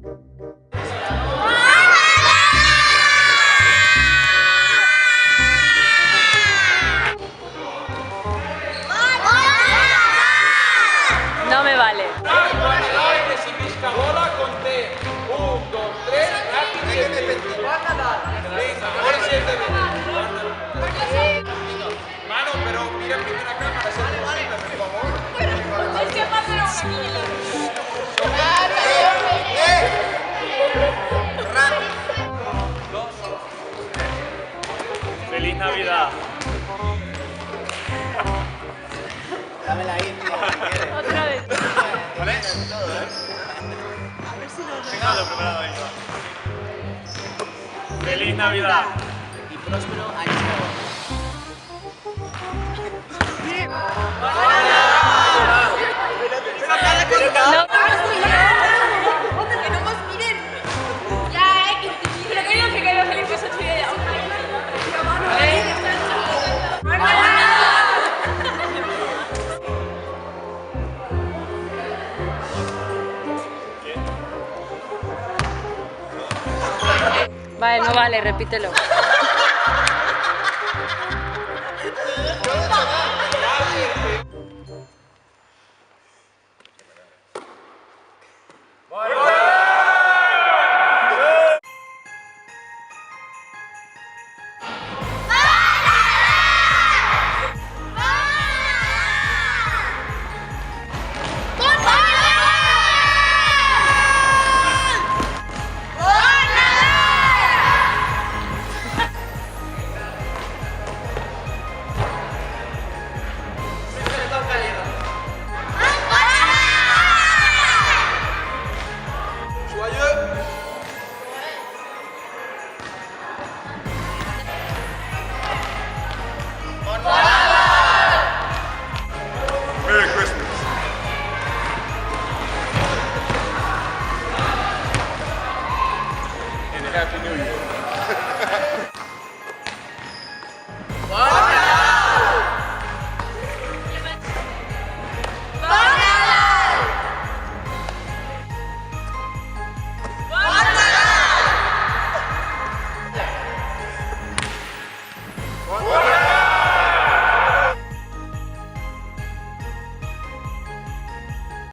No me vale. Mano, pero mira primero la cámara, se vale, por favor. Es que pasen una aquí. ¡Feliz Navidad! Dámela ahí, tío, si quieres. Otra vez. ¿Vale? A ver si nos Venga, lo preparado ahí. ¡Feliz Navidad! Y próspero año nuevo. No. Que no nos miren. Ya, pero que digo que caigo feliz que 8:30. Vale, no vale, repítelo.